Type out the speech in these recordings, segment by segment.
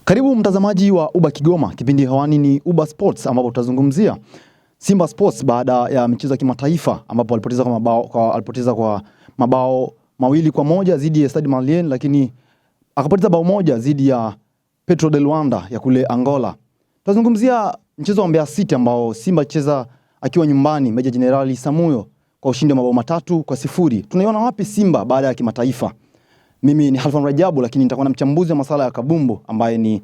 Karibu mtazamaji wa Uba Kigoma, kipindi hewani ni Uba Sports ambapo tutazungumzia Simba Sports baada ya michezo ya kimataifa ambapo alipoteza kwa mabao 2-1 dhidi ya Stade Malien, lakini akapoteza bao moja dhidi ya Petro de Luanda ya kule Angola. Tutazungumzia mchezo wa Mbeya City ambao Simba cheza akiwa nyumbani Meja Jenerali Samuyo kwa ushindi wa mabao 3-0. Tunaiona wapi Simba baada ya kimataifa? Mimi ni Halfan Rajabu, lakini nitakuwa na mchambuzi wa masala ya kabumbu ambaye ni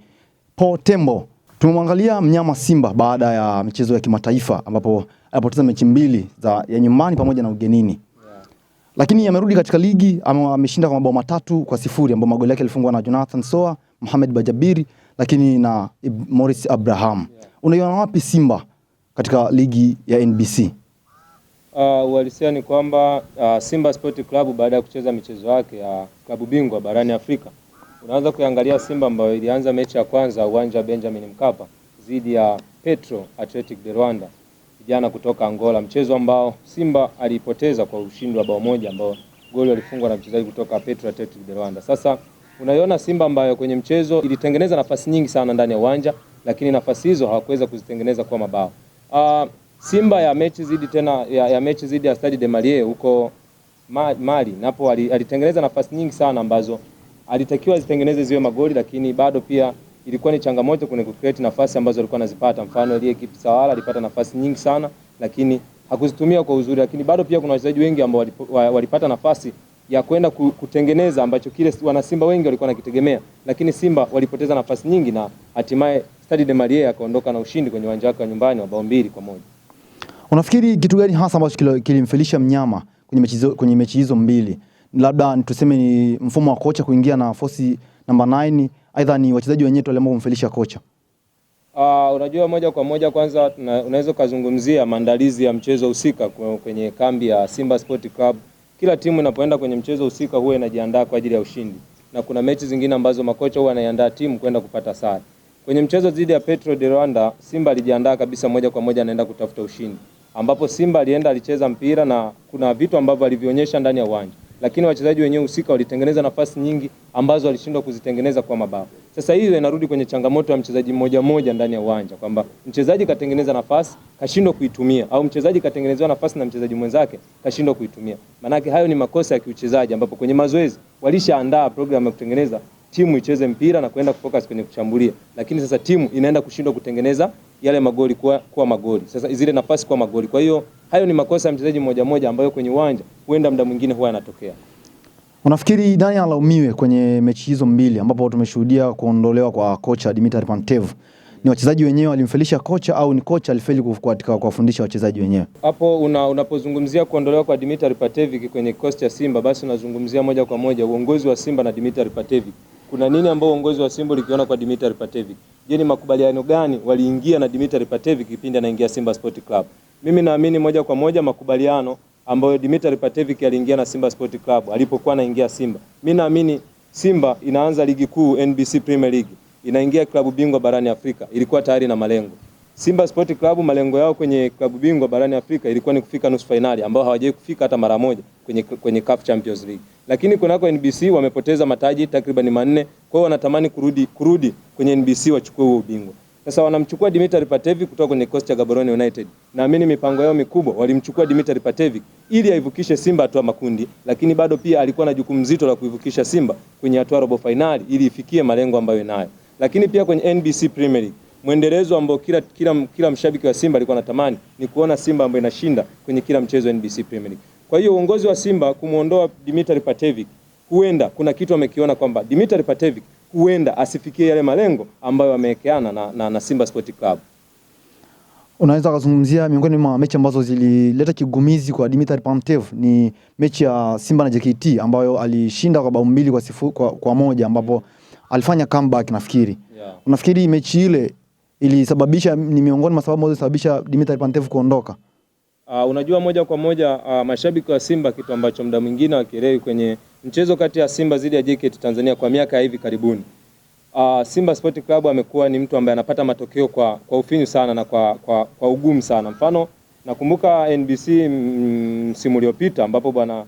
Paul Tembo. Tumemwangalia mnyama Simba baada ya michezo ya kimataifa ambapo alipoteza mechi mbili ya nyumbani pamoja na ugenini. Lakini amerudi katika ligi, ameshinda kwa mabao 3-0 ambapo magoli yake yalifungwa na Jonathan Soa, Mohamed Bajabiri lakini na Morris Abraham. Unaiona wapi Simba katika ligi ya NBC? Uhalisia ni kwamba Simba Sport Club baada ya kucheza michezo yake ya klabu bingwa barani Afrika, unaanza kuangalia Simba ambayo ilianza mechi ya kwanza uwanja wa Benjamin Mkapa dhidi ya Petro Athletic de Rwanda vijana kutoka Angola, mchezo ambao Simba alipoteza kwa ushindi wa bao moja ambao goli walifungwa na mchezaji kutoka Petro Athletic de Rwanda. Sasa unaiona Simba ambayo kwenye mchezo ilitengeneza nafasi nyingi sana ndani ya uwanja, lakini nafasi hizo hawakuweza kuzitengeneza kwa mabao. Simba ya mechi zidi ya Stade de Malien huko Mali napo alitengeneza nafasi nyingi sana ambazo alitakiwa zitengeneze ziwe magoli, lakini bado pia ilikuwa ni changamoto kwenye kucreate nafasi ambazo alikuwa anazipata. Mfano ile equipe Sawala alipata nafasi nyingi sana lakini hakuzitumia kwa uzuri, lakini bado pia kuna wachezaji wengi ambao walipata nafasi ya kwenda kutengeneza ambacho kile wana Simba wengi walikuwa nakitegemea, lakini Simba walipoteza nafasi nyingi na hatimaye Stade de Malien akaondoka na ushindi kwenye uwanja wake wa nyumbani wa bao 2-1. Unafikiri kitu gani hasa ambacho kilimfelisha mnyama kwenye mechi hizo mbili? Labda tuseme ni mfumo wa kocha kuingia na force namba 9, aidha ni wachezaji wenyewe tu ambao kumfelisha kocha? Unajua moja kwa moja kwanza unaweza kuzungumzia maandalizi ya mchezo husika kwenye kambi ya Simba Sport Club. Kila timu inapoenda kwenye mchezo husika huwa inajiandaa kwa ajili ya ushindi. Na kuna mechi zingine ambazo makocha huwa anaandaa timu kwenda kupata sare. Kwenye mchezo dhidi ya Petro de Rwanda, Simba alijiandaa kabisa moja kwa moja anaenda kutafuta ushindi, ambapo Simba alicheza mpira na kuna vitu ambavyo alivionyesha ndani ya uwanja, lakini wachezaji wenyewe husika walitengeneza nafasi nyingi ambazo walishindwa kuzitengeneza kwa mabao. Sasa hiyo inarudi kwenye changamoto ya mchezaji mmoja ndani ya uwanja, kwamba mchezaji katengeneza nafasi kashindwa kuitumia, au mchezaji katengenezewa nafasi na mchezaji mwenzake kashindwa kuitumia. Maana hayo ni makosa ya kiuchezaji, ambapo kwenye mazoezi walishaandaa program ya kutengeneza timu icheze mpira na kwenda kufocus kwenye kushambulia, lakini sasa timu inaenda kushindwa kutengeneza yale magoli kuwa magoli, sasa zile nafasi kuwa magoli. Kwa hiyo hayo ni makosa ya mchezaji mmoja ambayo kwenye uwanja huenda muda mwingine huwa yanatokea. Unafikiri nani alaumiwe kwenye mechi hizo mbili ambapo tumeshuhudia kuondolewa kwa kocha Dimitar Pantev? Ni wachezaji wenyewe walimfelisha kocha au ni kocha alifeli katika kuwafundisha wachezaji wenyewe? Hapo unapozungumzia kuondolewa kwa Dimitar Pantev kwenye kocha ya Simba, basi unazungumzia moja kwa moja uongozi wa Simba na Dimitar Pantev. Kuna nini ambao uongozi wa Simba ulikiona kwa Dimitar Pantev? Je, ni makubaliano gani waliingia na Dimitar Pantev kipindi anaingia Simba Sport Club? Mimi naamini moja kwa moja makubaliano ambayo Dimitar Pantev aliingia na Simba Sport Club alipokuwa anaingia Simba. Mimi naamini Simba inaanza ligi kuu NBC Premier League, inaingia klabu bingwa barani Afrika, ilikuwa tayari na malengo. Simba Sport Club malengo yao kwenye klabu bingwa barani Afrika ilikuwa ni kufika nusu finali, ambao hawajawahi kufika hata mara moja kwenye CAF Champions League. Lakini kunako NBC wamepoteza mataji takriban 4, kwa hiyo wanatamani kurudi kwenye NBC wachukue huo ubingwa. Sasa wanamchukua Dimitar Pantev kutoka kwenye Coast ya Gaborone United. Naamini mipango yao mikubwa walimchukua Dimitar Pantev ili aivukishe Simba hatua makundi, lakini bado pia alikuwa na jukumu zito la kuivukisha Simba kwenye hatua robo finali ili ifikie malengo ambayo inayo. Lakini pia kwenye NBC Premier League, mwendelezo ambao kila mshabiki wa Simba alikuwa anatamani ni kuona Simba ambayo inashinda kwenye kila mchezo wa NBC Premier League. Kwa hiyo uongozi wa Simba kumuondoa Dimitar Pantev, huenda kuna kitu amekiona kwamba Dimitar Pantev huenda asifikie yale malengo ambayo wamewekeana na Simba Sport Club. Unaweza kuzungumzia miongoni mwa mechi ambazo zilileta kigumizi kwa Dimitar Pantev ni mechi ya Simba na JKT ambayo alishinda kwa bao 2-1 ambapo alifanya comeback nafikiri. Unafikiri mechi ile ilisababisha, ni miongoni mwa sababu zilizosababisha Dimitar Pantev kuondoka? Unajua moja kwa moja mashabiki wa Simba kitu ambacho muda mwingine wakielewi kwenye mchezo kati ya Simba dhidi ya JKT Tanzania kwa miaka hivi karibuni. Simba Sport Club amekuwa ni mtu ambaye anapata matokeo kwa ufinyu sana na kwa ugumu sana. Mfano nakumbuka NBC msimu uliopita ambapo bwana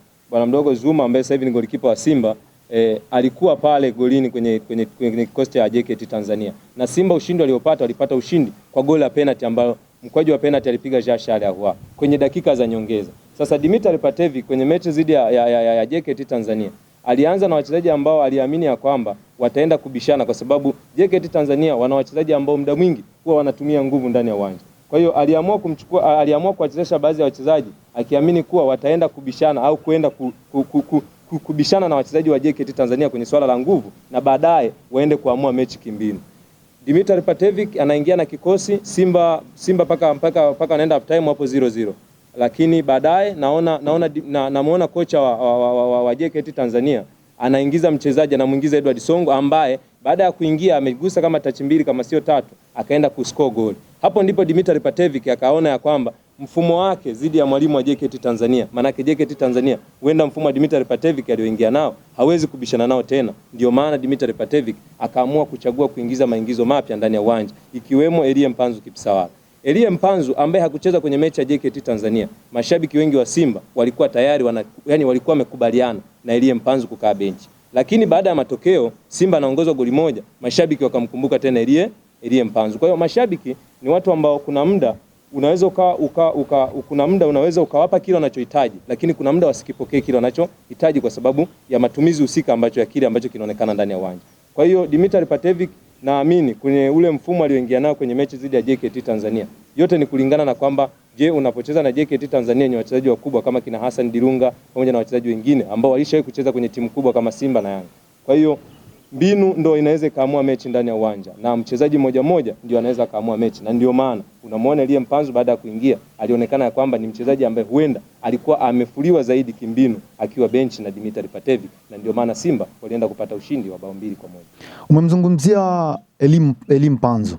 mdogo Zuma ambaye sasa hivi ni golikipa wa Simba alikuwa pale golini kwenye kikosi cha JKT Tanzania. Na Simba ushindi walipata ushindi kwa goli la penalty ambalo mkwaju wa penalty alipiga Jean Charles Ahoua kwenye dakika za nyongeza. Sasa Dimitar Pantev kwenye mechi dhidi ya JKT Tanzania alianza na wachezaji ambao aliamini ya kwamba wataenda kubishana, kwa sababu JKT Tanzania wana wachezaji ambao muda mwingi huwa wanatumia nguvu ndani ya uwanja. Kwa hiyo aliamua kuwachezesha baadhi ya wachezaji akiamini kuwa wataenda kubishana au kwenda kubishana na wachezaji wa JKT Tanzania kwenye swala la nguvu na baadaye waende kuamua mechi kimbinu. Dimitar Pantev anaingia na kikosi Simba mpaka anaenda half time hapo 0-0. Lakini baadaye namuona kocha wa JKT Tanzania anaingiza mchezaji, anamuingiza Edward Songo ambaye baada ya kuingia amegusa kama touch mbili kama sio tatu akaenda kuscore goal. Hapo ndipo Dimitar Pantev akaona ya kwamba mfumo wake zidi ya mwalimu wa JKT Tanzania, manake JKT Tanzania huenda mfumo wa Dimitar Pantev alioingia nao hawezi kubishana nao tena. Ndio maana Dimitar Pantev akaamua kuchagua kuingiza maingizo mapya ndani ya uwanja, ikiwemo Elie Mpanzu Kipsawala. Elie Mpanzu ambaye hakucheza kwenye mechi ya JKT Tanzania, mashabiki wengi wa Simba walikuwa tayari walikuwa wamekubaliana na Elie Mpanzu kukaa benchi. Lakini baada ya matokeo Simba anaongozwa goli moja, mashabiki wakamkumbuka tena Elie Mpanzu. Kwa hiyo mashabiki ni watu ambao kuna muda unaweza ukawapa kile wanachohitaji, lakini kuna muda wasikipokee kile wanachohitaji kwa sababu ya matumizi husika ya kile ambacho kinaonekana ndani ya uwanja. Kwa hiyo Dimitar Pantev naamini kwenye ule mfumo alioingia nao kwenye mechi dhidi ya JKT Tanzania, yote ni kulingana na kwamba unapocheza na JKT Tanzania ni wachezaji wakubwa kama kina Hassan Dilunga pamoja na wachezaji wengine ambao walishawahi kucheza kwenye timu kubwa kama Simba na Yanga. Kwa hiyo mbinu ndio inaweza kaamua mechi ndani ya uwanja na mchezaji mmoja ndio anaweza kaamua mechi, na ndio maana unamwona Elie Mpanzu baada ya kuingia alionekana kwamba ni mchezaji ambaye huenda alikuwa amefuliwa zaidi kimbinu akiwa benchi na Dimitar Pantev, na ndio maana Simba walienda kupata ushindi wa 2-1. Umemzungumzia Elie Mpanzu.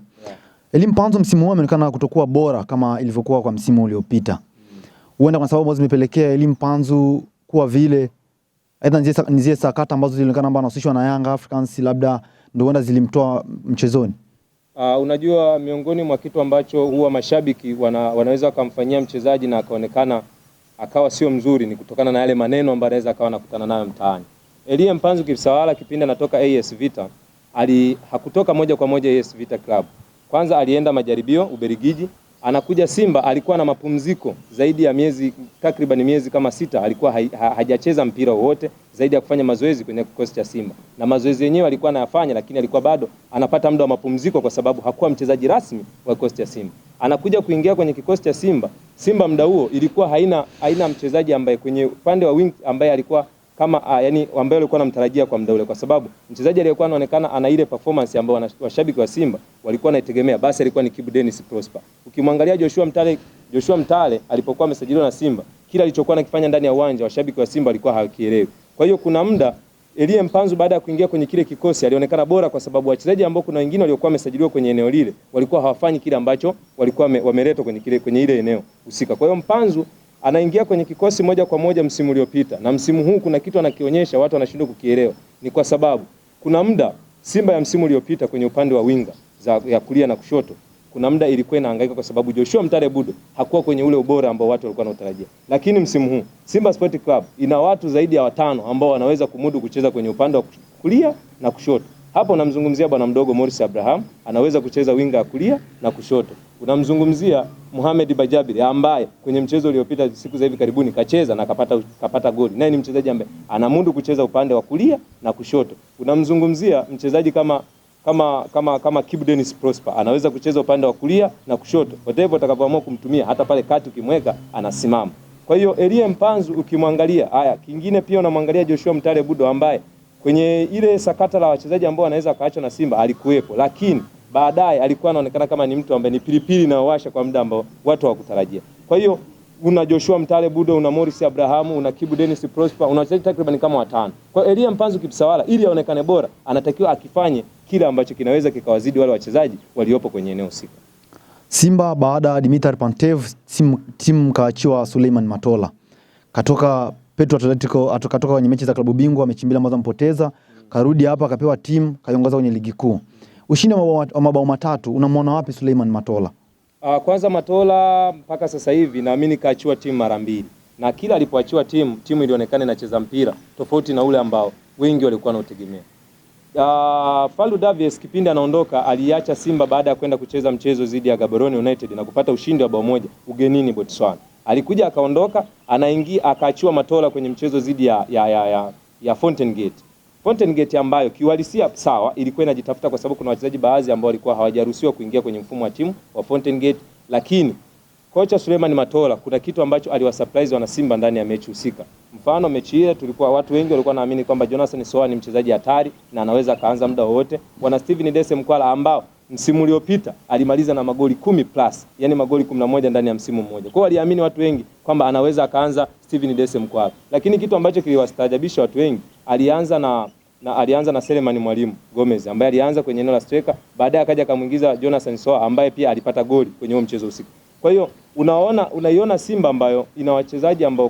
Elie Mpanzu msimu huu ameonekana kutokuwa bora kama ilivyokuwa kwa msimu uliopita. Huenda kwa sababu zimepelekea Elie Mpanzu kuwa vile aidha nzie sakata ambazo zilionekana kwamba anahusishwa na Young Africans labda ndio huenda zilimtoa mchezoni. Unajua miongoni mwa kitu ambacho huwa mashabiki wanaweza kumfanyia mchezaji na akaonekana akawa sio mzuri ni kutokana na yale maneno ambayo anaweza akawa anakutana nayo mtaani. Elie Mpanzu Kipsawala kipindi anatoka AS Vita hakutoka moja kwa moja AS Vita Club. Kwanza alienda majaribio Ubelgiji, anakuja Simba alikuwa na mapumziko zaidi ya takriban miezi kama 6, alikuwa hajacheza mpira wowote zaidi ya kufanya mazoezi kwenye kikosi cha Simba. Na mazoezi yenyewe alikuwa anayafanya, lakini alikuwa bado anapata muda wa mapumziko kwa sababu hakuwa mchezaji rasmi wa kikosi cha Simba. Anakuja kuingia kwenye kikosi cha Simba. Simba muda huo ilikuwa haina mchezaji ambaye kwenye upande wa wing ambaye alikuwa kama ambaye alikuwa anamtarajia kwa muda ule, kwa sababu mchezaji aliyekuwa anaonekana ana ile performance ambayo washabiki wa Simba walikuwa wanaitegemea basi alikuwa ni Kibu Denis Prosper. Ukimwangalia Joshua Mtale alipokuwa amesajiliwa na Simba, kila alichokuwa anakifanya ndani ya uwanja washabiki wa Simba walikuwa hawakielewi. Kwa hiyo kuna muda Elie Mpanzu baada ya kuingia kwenye kile kikosi alionekana bora kwa sababu wachezaji ambao kuna wengine waliokuwa wamesajiliwa kwenye eneo lile walikuwa hawafanyi kile ambacho walikuwa wameletwa kwenye ile eneo husika. Kwa hiyo Mpanzu anaingia kwenye kikosi moja kwa moja msimu uliopita, na msimu huu kuna kitu anakionyesha watu wanashindwa kukielewa. Ni kwa sababu kuna muda Simba ya msimu uliopita kwenye upande wa winga ya kulia na kushoto, kuna muda ilikuwa inahangaika kwa sababu Joshua Mtale Budo hakuwa kwenye ule ubora ambao watu walikuwa wanatarajia. Lakini msimu huu Simba Sport Club ina watu zaidi ya 5 ambao wanaweza kumudu kucheza kwenye upande wa kulia na kushoto. Hapo unamzungumzia bwana mdogo Morris Abraham, anaweza kucheza winga ya kulia na kushoto. Unamzungumzia Mohamed Bajabiri ambaye kwenye mchezo uliopita siku za hivi karibuni kacheza na kapata goli. Naye ni mchezaji ambaye anamudu kucheza upande wa kulia na kushoto. Unamzungumzia mchezaji kama Kibu Denis Prosper, anaweza kucheza upande wa kulia na kushoto. Whatever utakapoamua kumtumia, hata pale kati ukimweka anasimama. Kwa hiyo Elie Mpanzu ukimwangalia, kingine pia unamwangalia Joshua Mtale Budo ambaye kwenye ile sakata la wachezaji ambao anaweza kaachwa na Simba alikuwepo, lakini baadaye alikuwa anaonekana kama ni mtu ambaye ni pilipili na washa kwa muda ambao watu hawakutarajia. Kwa hiyo una Joshua Mtale Budo, una Morris Abraham, una Kibu Denis Prosper, una wachezaji takriban kama 5. Kwa hiyo Elie Mpanzu Kipsawala ili aonekane bora anatakiwa akifanye kile ambacho kinaweza kikawazidi wale wachezaji waliopo kwenye eneo husika. Simba baada ya Dimitar Pantev timu kaachiwa Suleiman Matola. Katoka Petro Atletico, akatoka kwenye mechi za klabu bingwa, mechi mbili ambazo mpoteza, karudi hapa akapewa timu, kaiongoza kwenye ligi kuu. Ushindi wa mabao 3, unamwona wapi Suleiman Matola? Kwanza Matola mpaka sasa hivi naamini kaachiwa timu mara 2. Na kila alipoachiwa timu ilionekana inacheza mpira tofauti na ule ambao wengi walikuwa wanategemea. Fadlu Davies kipindi anaondoka aliacha Simba baada ya kwenda kucheza mchezo dhidi ya Gaborone United na kupata ushindi wa 1 ugenini Botswana. Alikuja akaondoka, anaingia akaachiwa Matola kwenye mchezo dhidi ya Fountain Gate. Fountain Gate ambayo kiuhalisia sawa ilikuwa inajitafuta kwa sababu kuna wachezaji baadhi ambao walikuwa hawajaruhusiwa kuingia kwenye mfumo wa timu wa Fountain Gate, lakini kocha Suleiman Matola kuna kitu ambacho aliwasurprise wana Simba ndani ya mechi husika. Mfano mechi ile tulikuwa watu wengi walikuwa naamini kwamba Jonathan Soa ni mchezaji hatari na anaweza kaanza muda wote. Wana Steven Dese Mkwala ambao msimu uliopita alimaliza na magoli 10+, yani magoli 11 ndani ya msimu mmoja. Kwa hiyo waliamini watu wengi kwamba anaweza akaanza Steven Dese Mkwala. Lakini kitu ambacho kiliwastaajabisha watu wengi, alianza na Selemani Mwalimu Gomez ambaye alianza kwenye eneo la striker, baadaye akaja akamuingiza Jonathan Soa ambaye pia alipata goli kwenye huo mchezo usiku. Kwa hiyo unaiona Simba ambayo ina wachezaji ambao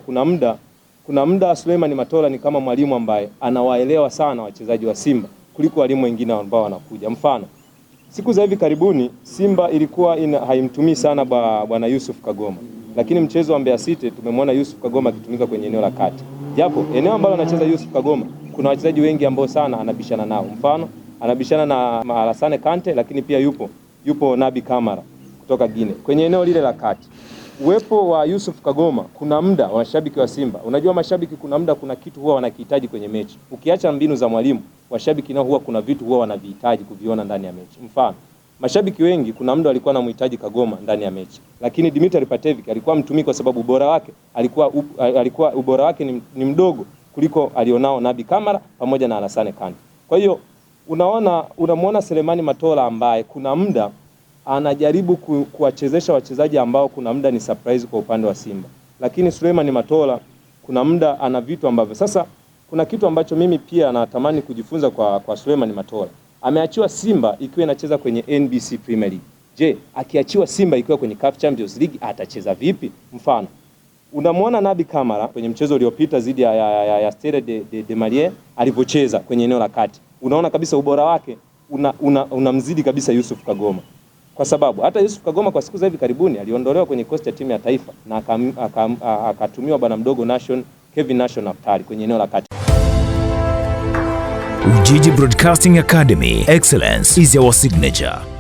kuna muda Suleiman Matola ni kama mwalimu ambaye anawaelewa sana wachezaji wa Simba kuliko walimu wengine ambao wanakuja. Mfano, siku za hivi karibuni Simba ilikuwa haimtumii sana bwana Yusuf Kagoma. Lakini mchezo wa Mbeya City tumemwona Yusuf Kagoma akitumika kwenye eneo la kati. Japo eneo ambalo anacheza Yusuf Kagoma kuna wachezaji wengi ambao sana anabishana nao. Mfano, anabishana na Alassane Kante, lakini pia yupo Nabi Kamara kutoka Guinea. Kwenye eneo lile la kati, uwepo wa Yusuf Kagoma kuna muda washabiki wa Simba. Unajua mashabiki kuna muda kuna kitu huwa wanakihitaji kwenye mechi. Ukiacha mbinu za mwalimu, washabiki nao huwa kuna vitu huwa wanavihitaji kuviona ndani ya mechi. Mfano, mashabiki wengi kuna muda walikuwa wanamhitaji Kagoma ndani ya mechi. Lakini Dimitri Patevic alikuwa mtumii kwa sababu ubora wake ni mdogo kuliko alionao Nabi Kamara pamoja na Alassane Kante. Kwa hiyo unamuona Selemani Matola ambaye kuna muda anajaribu kuwachezesha wachezaji ambao kuna muda ni surprise kwa upande wa Simba. Lakini Suleiman Matola kuna muda ana vitu ambavyo sasa kuna kitu ambacho mimi pia natamani kujifunza kwa Suleiman Matola. Ameachiwa Simba ikiwa inacheza kwenye NBC Premier League. Je, akiachiwa Simba ikiwa kwenye CAF Champions League atacheza vipi? Mfano, unamwona Nabi Kamara kwenye mchezo uliopita dhidi ya Stade de Malien alipocheza kwenye eneo la kati. Unaona kabisa ubora wake unamzidi kabisa Yusuf Kagoma. Kwa sababu hata Yusuf Kagoma kwa siku za hivi karibuni aliondolewa kwenye kosti ya timu ya taifa na akatumiwa bwana mdogo Kevin Nation Aftari kwenye eneo la kati. Ujiji Broadcasting Academy, excellence is our signature.